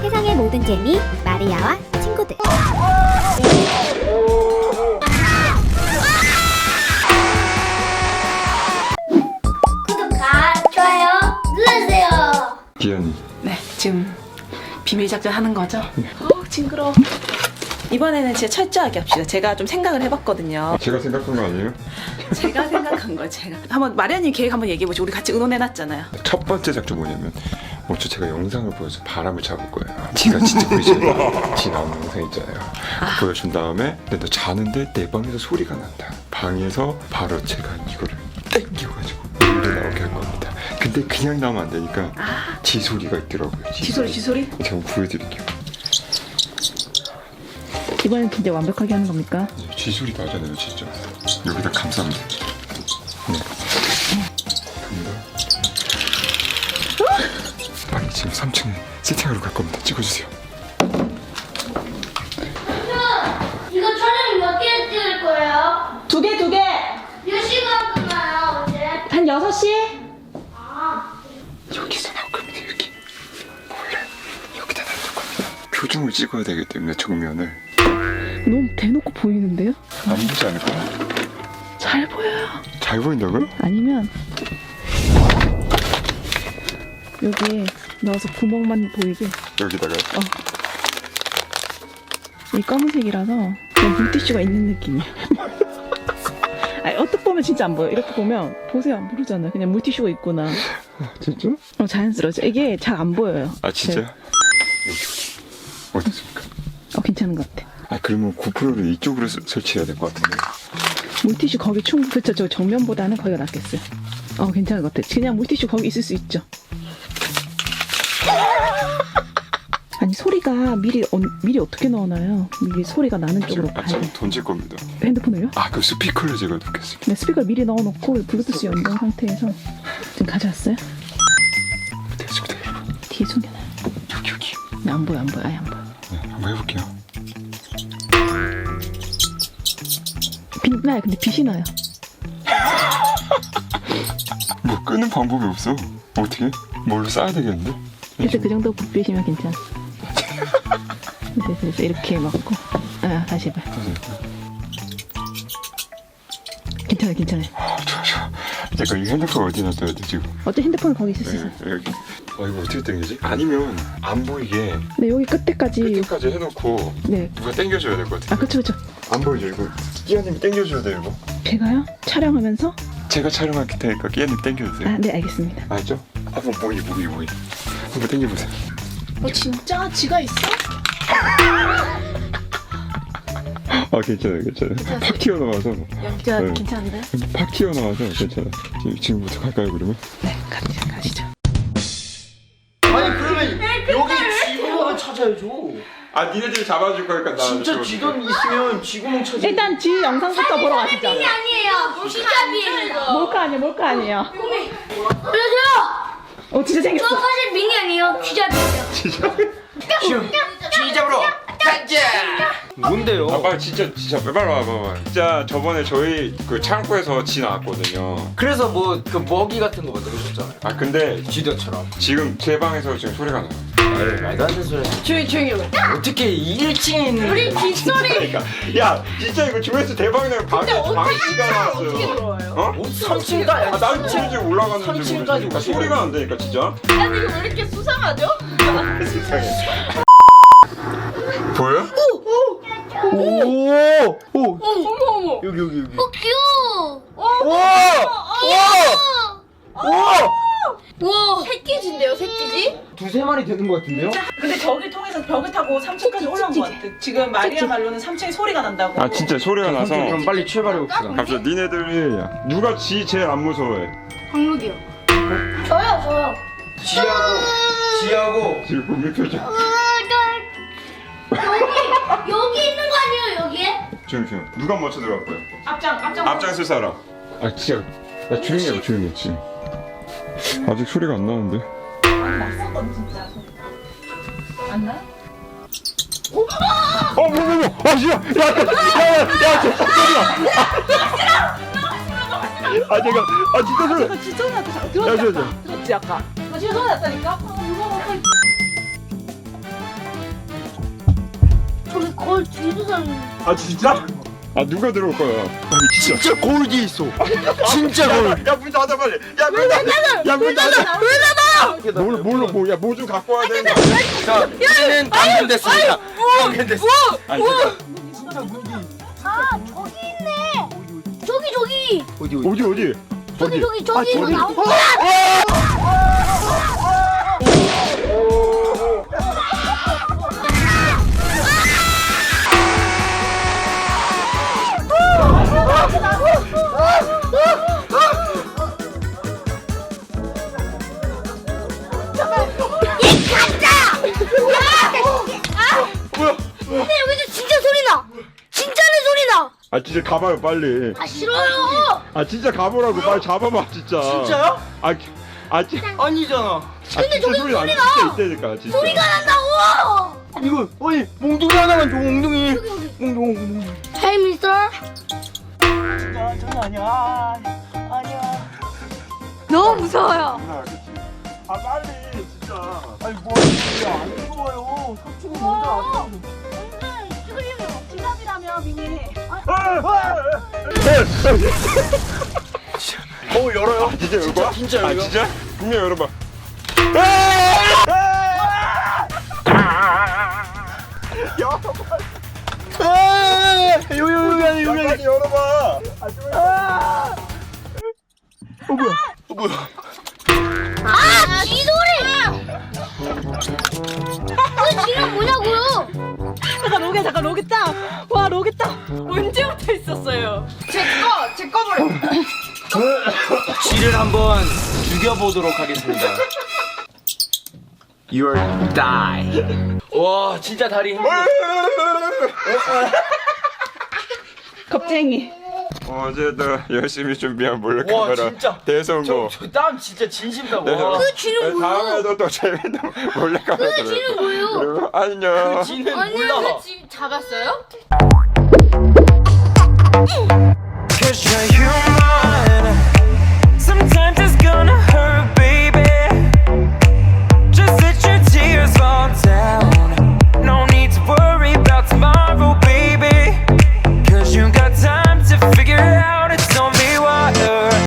세상의 모든 재미 마리아와 친구들. 구독과 좋아요 눌러주세요. 기현이. 네, 지금 비밀 작전 하는 거죠? 징그러워. 이번에는 진짜 철저하게 합시다. 제가 좀 생각을 해봤거든요. 제가 생각한 거 아니에요? 제가 생각한 거 제가. 한번 마리아님 계획 한번 얘기해보죠. 우리 같이 의논해놨잖아요. 첫 번째 작전 뭐냐면 먼저 제가 영상을 보여서 바람을 잡을 거예요. 지가 진짜 보이잖아요. 지 나오는 영상 있잖아요. 보여준 다음에 근데 너 자는데 내 방에서 소리가 난다. 방에서 바로 제가 이거를 땡겨가지고 물을 나오게 할 겁니다. 근데 그냥 나오면 안 되니까 지 소리가 있더라고요. 지소리. 제가 한번 보여드릴게요. 이번엔 진짜 완벽하게 하는 겁니까? 지 소리 나잖아요, 진짜. 여기다 감쌉니다. 네. 갑니다. 빨리 지금 3층에 세팅하러 갈 겁니다. 찍어주세요. 이거 촬영이 몇 개 찍을 거예요? 두 개. 몇 시간 끝나요 어제? 한 6시? 여기서 나올 겁니다. 여기. 뭐래? 여기다 놔둘 겁니다. 표정을 찍어야 되기 때문에 정면을 너무 대놓고 보이는데요? 안 보지 않을까요? 잘 보여요. 잘 보인다고요? 아니면 여기에 넣어서 구멍만 보이게. 여기다가요? 이 검은색이라서 그냥 물티슈가 있는 느낌이에요. 아니, 어떻게 보면 진짜 안 보여. 이렇게 보면 보세요. 모르잖아요. 그냥 물티슈가 있구나. 진짜? 자연스러워져. 이게 잘 안 보여요. 아 진짜요? 여기. 어떻습니까? 괜찮은 것 같아. 아 그러면 고프로를 이쪽으로 설치해야 될 것 같은데. 물티슈 거기 그쵸, 저 정면보다는 거기가 낫겠어요. 괜찮은 것 같아. 그냥 물티슈 거기 있을 수 있죠. 아니 소리가 미리 어떻게 넣어놔요? 미리 소리가 나는 쪽으로 지금 가야 지금 돼. 던질 겁니다. 핸드폰을요? 아 그 스피커를 제가 놓겠습니다. 네, 스피커 미리 넣어놓고 블루투스 연동 상태에서 지금 가져왔어요? 됐습니다 여러분. 뒤에 숨겨놔요. 여기. 네, 안 보여. 아예 안 보여. 네 한번 해볼게요. 빛나요. 근데 빛이 나요. 뭐 끄는 방법이 없어. 어떻게? 뭘로 싸야 되겠는데? 그래서 그 정도 불빛이면 괜찮아. 그래서 이렇게 먹고 다시 해봐요. 괜찮아요. 아 좋아. 잠깐 이 핸드폰 어디 놔둬야 돼 지금? 어째 핸드폰을 거기 있었어요. 네 여기. 이거 어떻게 당기지? 아니면 안 보이게 네, 여기 끝에까지. 끝까지 해놓고 네. 누가 당겨줘야 될 것 같아. 그쵸. 안 보이죠 이거? 끼아님이 당겨줘야 돼요 이거. 제가요? 촬영하면서? 제가 촬영할 테니까 끼아님 당겨주세요. 네, 알겠습니다. 알죠? 한번 모이. 한번 당겨보세요. 진짜? 지가 있어? 아 괜찮아요. 팍 튀어나와서. 연기가 네. 괜찮은데? 팍 튀어나와서 괜찮아. 지금부터 갈까요 그러면? 네, 가시죠. 아니 그러면 여기 쥐구멍을 찾아야죠. 아 니네들이 잡아줄 거니까 나. 진짜 쥐돈 있으면 쥐구멍 찾아. 일단 지 영상부터 보러 가시죠. 빙이 아니에요. 진짜 빙이에요. 몰카 아니에요. 그래서 진짜 저 생겼어. 사실 빙이 아니에요. 진짜 빙이에요. 쥐 잡으러 가자. 뭔데요? 아 빨리 진짜 빨리 와봐. 진짜 저번에 저희 그 창고에서 쥐 나왔거든요. 그래서 뭐 그 먹이 같은 거 만들어줬잖아요. 아 근데 쥐도처럼. 지금 제 방에서 지금 소리가 나요. 아유 말도 안 되는 소리. 조용히. 어떻게 1층에 있는 우리 빗소리. 그러니까 야 진짜 이거 조회수 대박이나요. 방에 쥐가 나왔어요. 어? 3층까지. 아, 난 모르지 올라가는지 3층까지 모르니까 오시네. 소리가 안 되니까 진짜. 아니 이거 왜 이렇게 수상하죠? 세상에. 보여? 오. 어머. 여기. 귀여워. 와 새끼지인데요 새끼지? 두세 마리 되는 것 같은데요? 근데 저기 통해서 벽을 타고 3층까지 올라온 것 같아. 지금 마리아 말로는 3층에 소리가 난다고. 아 진짜 소리가 나서. 그럼 빨리 출발해봅시다. 갑자기 니네들이 누가 쥐 제일 안 무서워해? 강록이요. 저요. 쥐하고 지금 국민 표정. 여기 있는 거 아니에요 여기에? 조용. 누가 먼저 들어갈 거야? 앞장. 앞장설 사람. 아 진짜. 야 조용히 해 지금. 아직 소리가 안 나는데. 났었거든 진짜 소리가. 안 나? 뭐. 아 진짜. 야 소리야. 아 제가 진짜 소리. 진짜 소리 났다. 야, 들었지 아까? 나 진짜 소리 났다니까? 무서워. 뒤에도 사람. 아 진짜? 아 누가 들어올 거야? 아니 진짜. 진짜 거울 뒤에 있어. 진짜 거울. 야문 닫아 빨리. 야문 닫아. 야문 닫아. 왜 닫아? 뭘로 뭐야 뭐 좀 갖고 와야 되는 거 아니야? 자, 우리는 당근됐습니다. 당근됐어. 아니 아 저기 있네. 저기. 어디? 저기 이거 나오고. 근데 여기서 진짜 소리 나. 진짜는 소리 나. 아 진짜 가봐요 빨리. 아 싫어요. 아 진짜 가보라고 빨리 잡아봐 진짜. 진짜요? 아니잖아. 근데 저기 소리 나. 소리 진짜 나. 있다니까 진짜. 소리가 난다고. 이거 어이 몽둥이 하나만 줘 몽둥이. 몽둥이. Hey mister. 장난 아니야. 아니야. 너무 무서워요. 아 빨리 진짜. 아니 뭐안 무서워요. 삼촌이 먼저 왔어. 열어요. 아, 진짜 열고? 진짜 열어요? 아 진짜? 분명 열어봐. 여기 안에 빨리 열어봐. 아, 쥐 소리! 그 쥐는 뭐냐고요? 잠깐 로겠다. 와 로겠다. 언제부터 있었어요? 제거 버려. 쥐를 한번 죽여보도록 하겠습니다. You're die. 와 진짜 다리 힘들어. 겁쟁이. 어제도 열심히 준비한 와 몰래카메라 진짜. 대성공. 저땀 진짜 진심다. 네. 와. 그 쥐는 뭐예요? 다음에도 또 재밌는 몰래카메라 그 쥐는 뭐예요? 그리고 안녕. 쥐는 아니야, 몰라. 그 쥐 잡았어요?